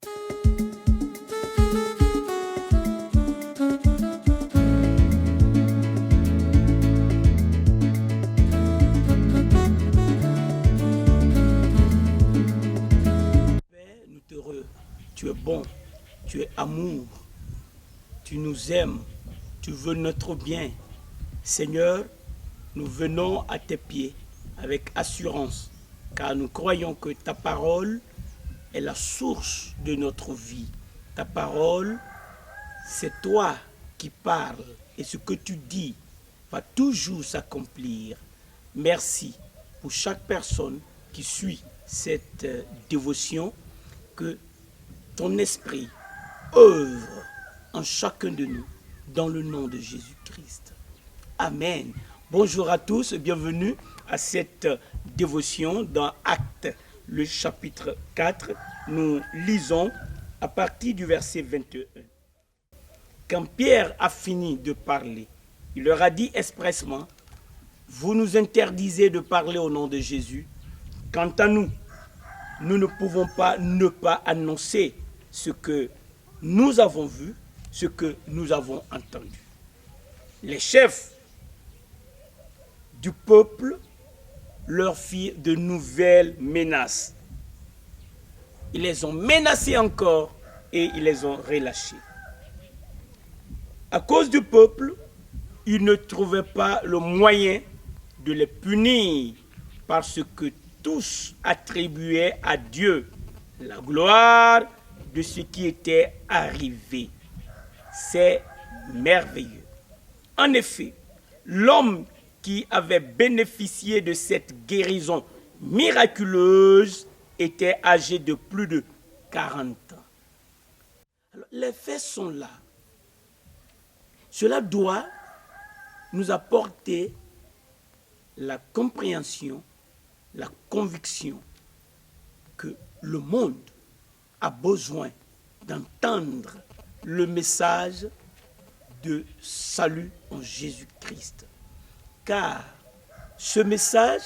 Tu es bon, tu es amour, tu nous aimes, tu veux notre bien. Seigneur, nous venons à tes pieds avec assurance, car nous croyons que ta parole est la source de notre vie. Ta parole, c'est toi qui parles et ce que tu dis va toujours s'accomplir. Merci pour chaque personne qui suit cette dévotion, que ton esprit œuvre en chacun de nous, dans le nom de Jésus-Christ. Amen. Bonjour à tous, bienvenue à cette dévotion dans Actes, le chapitre 4. Nous lisons à partir du verset 21. Quand Pierre a fini de parler, il leur a dit expressement: vous nous interdisez de parler au nom de Jésus. Quant à nous, nous ne pouvons pas ne pas annoncer ce que nous avons vu, ce que nous avons entendu. Les chefs du peuple leur firent de nouvelles menaces. Ils les ont menacés encore et ils les ont relâchés. À cause du peuple, ils ne trouvaient pas le moyen de les punir parce que tous attribuaient à Dieu la gloire de ce qui était arrivé. C'est merveilleux. En effet, l'homme qui avait bénéficié de cette guérison miraculeuse était âgé de plus de 40 ans. Alors, les faits sont là. Cela doit nous apporter la compréhension, la conviction que le monde a besoin d'entendre le message de salut en Jésus-Christ. Car ce message,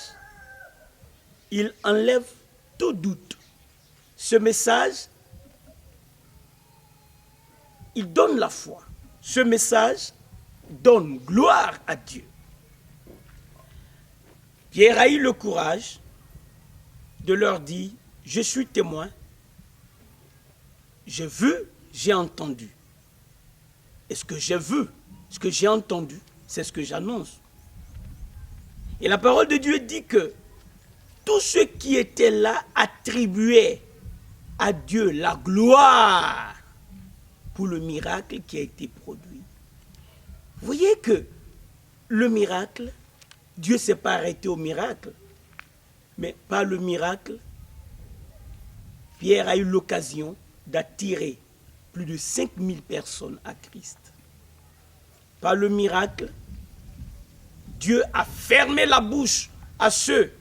il enlève tout doute. Ce message, il donne la foi. Ce message donne gloire à Dieu. Pierre a eu le courage de leur dire: je suis témoin, j'ai vu, j'ai entendu. Et ce que j'ai vu, ce que j'ai entendu, c'est ce que j'annonce. Et la parole de Dieu dit que tous ceux qui étaient là attribuaient à Dieu la gloire pour le miracle qui a été produit. Vous voyez que le miracle, Dieu ne s'est pas arrêté au miracle. Mais par le miracle, Pierre a eu l'occasion d'attirer plus de 5000 personnes à Christ. Par le miracle, Dieu a fermé la bouche à ceux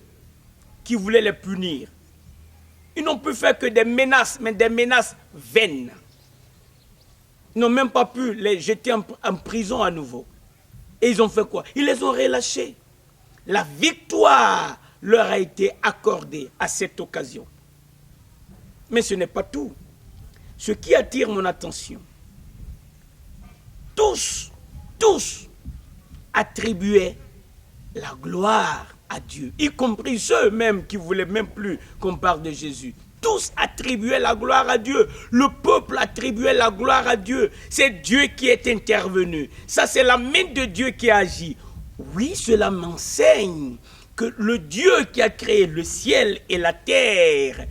qui voulaient les punir. Ils n'ont pu faire que des menaces, mais des menaces vaines. Ils n'ont même pas pu les jeter en prison à nouveau. Et ils ont fait quoi? Ils les ont relâchés. La victoire leur a été accordée à cette occasion. Mais ce n'est pas tout. Ce qui attire mon attention, tous attribuaient la gloire à Dieu, y compris ceux-mêmes qui ne voulaient même plus qu'on parle de Jésus. Tous attribuaient la gloire à Dieu. Le peuple attribuait la gloire à Dieu. C'est Dieu qui est intervenu. Ça, c'est la main de Dieu qui agit. Oui, cela m'enseigne que le Dieu qui a créé le ciel et la terre,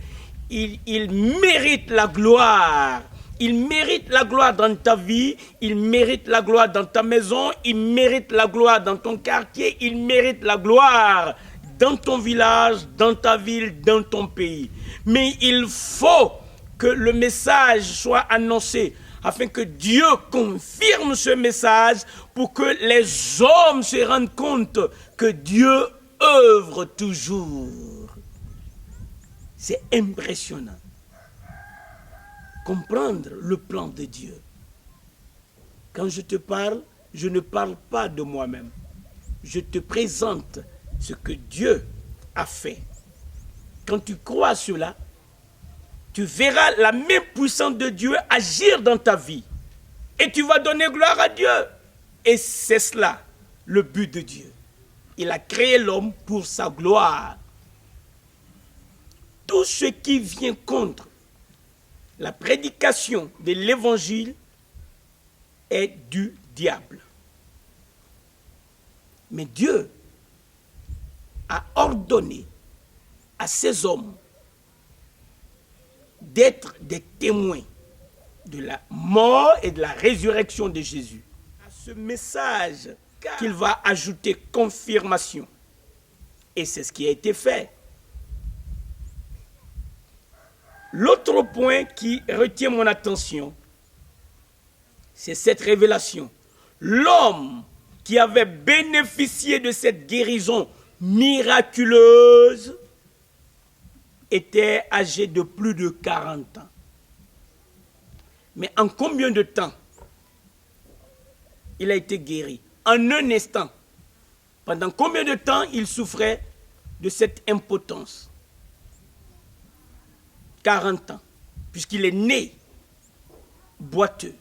il mérite la gloire. Il mérite la gloire dans ta vie, il mérite la gloire dans ta maison, il mérite la gloire dans ton quartier, il mérite la gloire dans ton village, dans ta ville, dans ton pays. Mais il faut que le message soit annoncé afin que Dieu confirme ce message pour que les hommes se rendent compte que Dieu œuvre toujours. C'est impressionnant. Comprendre le plan de Dieu. Quand je te parle, je ne parle pas de moi-même. Je te présente ce que Dieu a fait. Quand tu crois cela, tu verras la même puissance de Dieu agir dans ta vie. Et tu vas donner gloire à Dieu. Et c'est cela, le but de Dieu. Il a créé l'homme pour sa gloire. Tout ce qui vient contre la prédication de l'évangile est du diable. Mais Dieu a ordonné à ces hommes d'être des témoins de la mort et de la résurrection de Jésus. À ce message qu'il va ajouter confirmation. Et c'est ce qui a été fait. L'autre point qui retient mon attention, c'est cette révélation. L'homme qui avait bénéficié de cette guérison miraculeuse était âgé de plus de 40 ans. Mais en combien de temps il a été guéri? En un instant. Pendant combien de temps il souffrait de cette impotence? 40 ans, puisqu'il est né boiteux.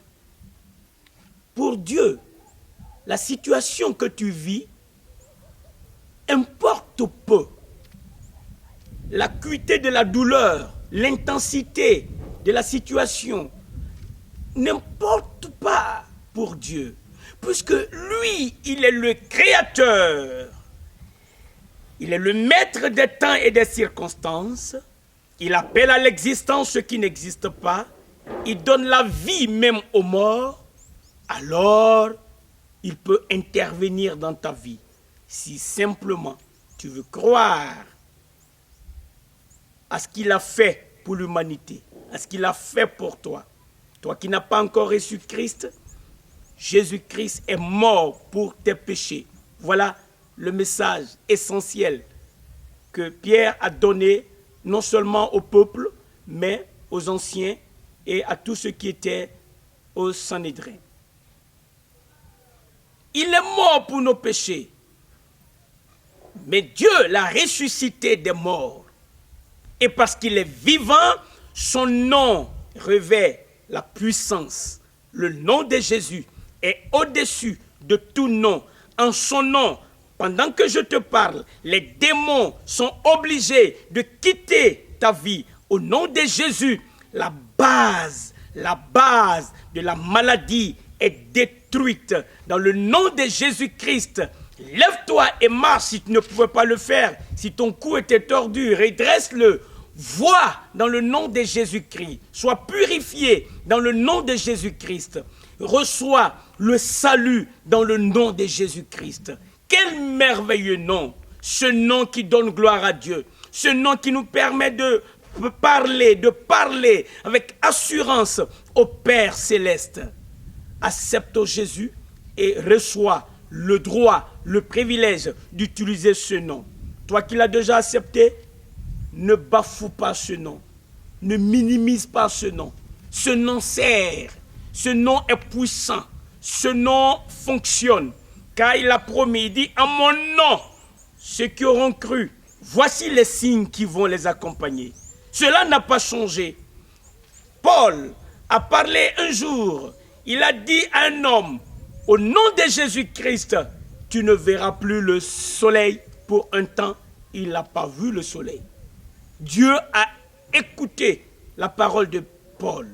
Pour Dieu, la situation que tu vis importe peu. L'acuité de la douleur, l'intensité de la situation n'importe pas pour Dieu, puisque lui, il est le créateur. Il est le maître des temps et des circonstances. Il appelle à l'existence ce qui n'existe pas. Il donne la vie même aux morts. Alors, il peut intervenir dans ta vie. Si simplement tu veux croire à ce qu'il a fait pour l'humanité, à ce qu'il a fait pour toi. Toi qui n'as pas encore reçu Christ, Jésus-Christ est mort pour tes péchés. Voilà le message essentiel que Pierre a donné non seulement au peuple, mais aux anciens et à tous ceux qui étaient au Sanhédrin. Il est mort pour nos péchés, mais Dieu l'a ressuscité des morts. Et parce qu'il est vivant, son nom revêt la puissance. Le nom de Jésus est au-dessus de tout nom. En son nom, pendant que je te parle, les démons sont obligés de quitter ta vie. Au nom de Jésus, la base de la maladie est détruite. Dans le nom de Jésus-Christ, lève-toi et marche si tu ne pouvais pas le faire. Si ton cou était tordu, redresse-le. Vois dans le nom de Jésus-Christ. Sois purifié dans le nom de Jésus-Christ. Reçois le salut dans le nom de Jésus-Christ. Quel merveilleux nom! Ce nom qui donne gloire à Dieu. Ce nom qui nous permet de parler avec assurance au Père céleste. Accepte Jésus et reçois le droit, le privilège d'utiliser ce nom. Toi qui l'as déjà accepté, ne bafoue pas ce nom. Ne minimise pas ce nom. Ce nom sert. Ce nom est puissant. Ce nom fonctionne. Car il a promis, il dit, en mon nom, ceux qui auront cru, voici les signes qui vont les accompagner. Cela n'a pas changé. Paul a parlé un jour. Il a dit à un homme, au nom de Jésus-Christ, tu ne verras plus le soleil pour un temps. Il n'a pas vu le soleil. Dieu a écouté la parole de Paul.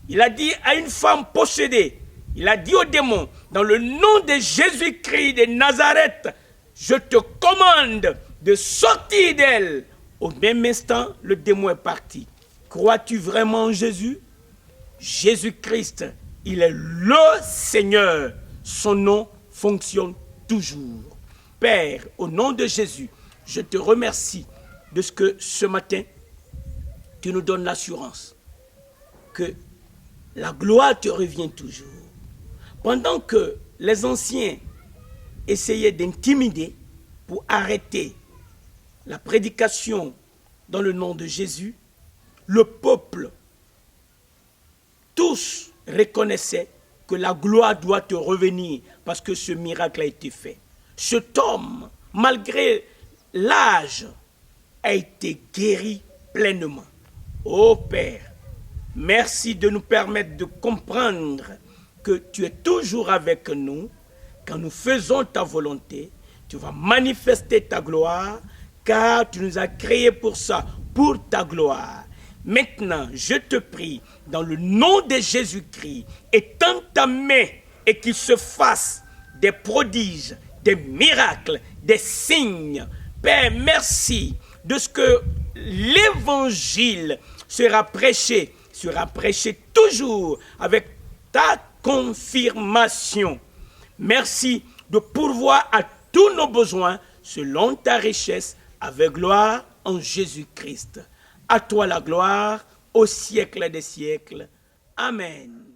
Il a dit à une femme possédée, il a dit au démon, dans le nom de Jésus-Christ de Nazareth, je te commande de sortir d'elle. Au même instant, le démon est parti. Crois-tu vraiment en Jésus? Jésus-Christ, il est le Seigneur. Son nom fonctionne toujours. Père, au nom de Jésus, je te remercie de ce que ce matin, tu nous donnes l'assurance que la gloire te revient toujours. Pendant que les anciens essayaient d'intimider pour arrêter la prédication dans le nom de Jésus, le peuple, tous reconnaissaient que la gloire doit te revenir parce que ce miracle a été fait. Cet homme, malgré l'âge, a été guéri pleinement. Ô Père, merci de nous permettre de comprendre que tu es toujours avec nous. Quand nous faisons ta volonté, tu vas manifester ta gloire, car tu nous as créés pour ça, pour ta gloire. Maintenant, je te prie, dans le nom de Jésus-Christ, étends ta main et qu'il se fasse des prodiges, des miracles, des signes. Père, merci de ce que l'évangile sera prêché toujours avec ta confirmation. Merci de pourvoir à tous nos besoins selon ta richesse avec gloire en Jésus-Christ. À toi la gloire au siècle des siècles. Amen.